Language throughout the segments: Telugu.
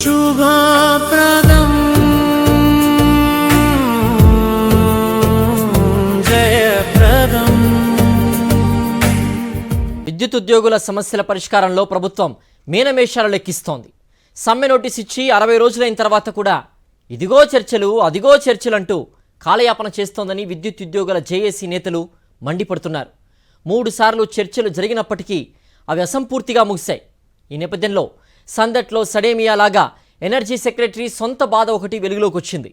శుభప్రదం జయప్రదం. విద్యుత్ ఉద్యోగుల సమస్యల పరిష్కారంలో ప్రభుత్వం మీనమేషాలు లెక్కిస్తోంది. సమ్మె నోటీస్ ఇచ్చి 60 రోజులైన తర్వాత కూడా ఇదిగో చర్చలు అదిగో చర్చలు అంటూ కాలయాపన చేస్తోందని విద్యుత్ ఉద్యోగుల జేఏసీ నేతలు మండిపడుతున్నారు. 3 సార్లు చర్చలు జరిగినప్పటికీ అవి అసంపూర్తిగా ముగిశాయి. ఈ నేపథ్యంలో సందట్లో సడేమియా లాగా ఎనర్జీ సెక్రటరీ సొంత బాధ ఒకటి వెలుగులోకి వచ్చింది.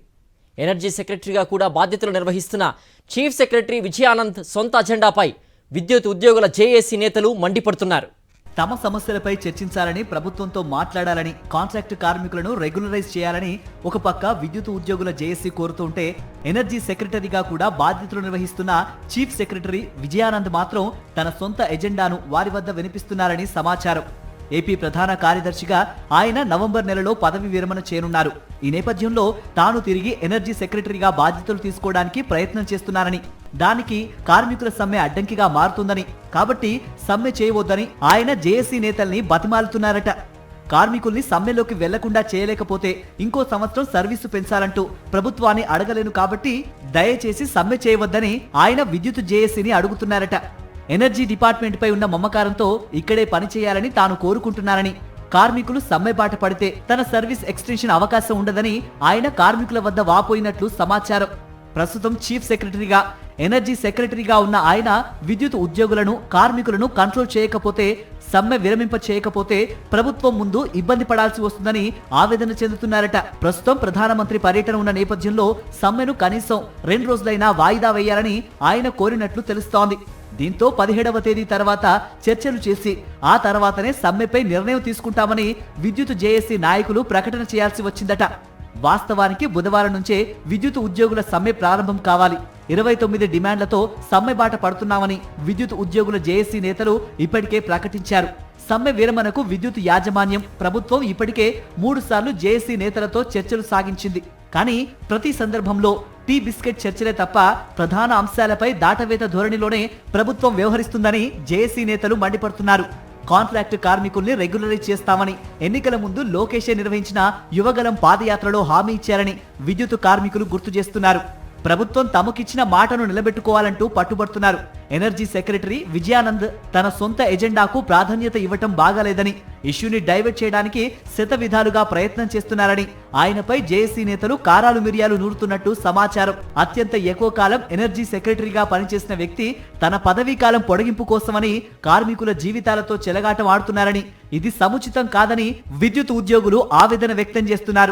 ఎనర్జీ సెక్రటరీగా కూడా బాధ్యతలు నిర్వహిస్తున్న చీఫ్ సెక్రటరీ విజయానంద్ సొంత అజెండాపై విద్యుత్ ఉద్యోగుల జేఏసీ నేతలు మండిపడుతున్నారు. తమ సమస్యలపై చర్చించాలని, ప్రభుత్వంతో మాట్లాడాలని, కాంట్రాక్టు కార్మికులను రెగ్యులరైజ్ చేయాలని ఒక పక్క విద్యుత్ ఉద్యోగుల జేఏసీ కోరుతుంటే, ఎనర్జీ సెక్రటరీగా కూడా బాధ్యతలు నిర్వహిస్తున్న చీఫ్ సెక్రటరీ విజయానంద్ మాత్రం తన సొంత ఎజెండాను వారి వద్ద వినిపిస్తున్నారని సమాచారం. ఏపీ ప్రధాన కార్యదర్శిగా ఆయన నవంబర్ నెలలో పదవి విరమణ చేయనున్నారు. ఈ నేపథ్యంలో తాను తిరిగి ఎనర్జీ సెక్రటరీగా బాధ్యతలు తీసుకోవడానికి ప్రయత్నం చేస్తున్నారని, దానికి కార్మికుల సమ్మె అడ్డంకిగా మారుతుందని, కాబట్టి సమ్మె చేయవద్దని ఆయన జేఏసీ నేతల్ని బతిమాలుతున్నారట. కార్మికుల్ని సమ్మెలోకి వెళ్లకుండా చేయలేకపోతే ఇంకో సంవత్సరం సర్వీసు పెంచాలంటూ ప్రభుత్వాన్ని అడగలేను, కాబట్టి దయచేసి సమ్మె చేయవద్దని ఆయన విద్యుత్ జేఏసీని అడుగుతున్నారట. ఎనర్జీ డిపార్ట్మెంట్ పై ఉన్న మమకారంతో ఇక్కడే పనిచేయాలని తాను కోరుకుంటున్నారని, కార్మికులు సమ్మె బాట పడితే తన సర్వీస్ ఎక్స్టెన్షన్ అవకాశం ఉండదని ఆయన కార్మికుల వద్ద వాపోయినట్లు సమాచారం. ప్రస్తుతం చీఫ్ సెక్రటరీగా, ఎనర్జీ సెక్రటరీగా ఉన్న ఆయన విద్యుత్ ఉద్యోగులను, కార్మికులను కంట్రోల్ చేయకపోతే, సమ్మె విరమింప చేయకపోతే ప్రభుత్వం ముందు ఇబ్బంది పడాల్సి వస్తుందని ఆవేదన చెందుతున్నారట. ప్రస్తుతం ప్రధానమంత్రి పర్యటన ఉన్న నేపథ్యంలో సమ్మెను కనీసం 2 రోజులైనా వాయిదా వేయాలని ఆయన కోరినట్లు తెలుస్తోంది. దీంతో 17వ తేదీ తర్వాత చర్చలు చేసి ఆ తర్వాతనే సమ్మెపై నిర్ణయం తీసుకుంటామని విద్యుత్ జేఏసీ నాయకులు ప్రకటన చేయాల్సి వచ్చిందట. వాస్తవానికి బుధవారం నుంచే విద్యుత్ ఉద్యోగుల సమ్మె ప్రారంభం కావాలి. 29 డిమాండ్లతో సమ్మె బాట పడుతున్నామని విద్యుత్ ఉద్యోగుల జేఏసీ నేతలు ఇప్పటికే ప్రకటించారు. సమ్మె విరమణకు విద్యుత్ యాజమాన్యం, ప్రభుత్వం ఇప్పటికే 3 సార్లు జేఏసీ నేతలతో చర్చలు సాగించింది. కానీ ప్రతి సందర్భంలో టీ బిస్కెట్ చర్చలే తప్ప ప్రధాన అంశాలపై దాటవేత ధోరణిలోనే ప్రభుత్వం వ్యవహరిస్తుందని జేఏసీ నేతలు మండిపడుతున్నారు. కాంట్రాక్టు కార్మికుల్ని రెగ్యులరైజ్ చేస్తామని ఎన్నికల ముందు లోకేషే నిర్వహించిన యువగలం పాదయాత్రలో హామీ ఇచ్చారని విద్యుత్ కార్మికులు గుర్తు చేస్తున్నారు. ప్రభుత్వం తమకిచ్చిన మాటను నిలబెట్టుకోవాలంటూ పట్టుబడుతున్నారు. ఎనర్జీ సెక్రటరీ విజయానంద్ తన సొంత ఎజెండాకు ప్రాధాన్యత ఇవ్వటం బాగాలేదని, ఇష్యూని డైవర్ట్ చేయడానికి శతవిధాలుగా ప్రయత్నం చేస్తున్నారని ఆయనపై జేఏసీ నేతలు కారాలు మిరియాలు నూరుతున్నట్టు సమాచారం. అత్యంత ఎక్కువ కాలం ఎనర్జీ సెక్రటరీగా పనిచేసిన వ్యక్తి తన పదవీ కాలం పొడిగింపు కోసమని కార్మికుల జీవితాలతో చెలగాటం ఆడుతున్నారని, ఇది సముచితం కాదని విద్యుత్ ఉద్యోగులు ఆవేదన వ్యక్తం చేస్తున్నారు.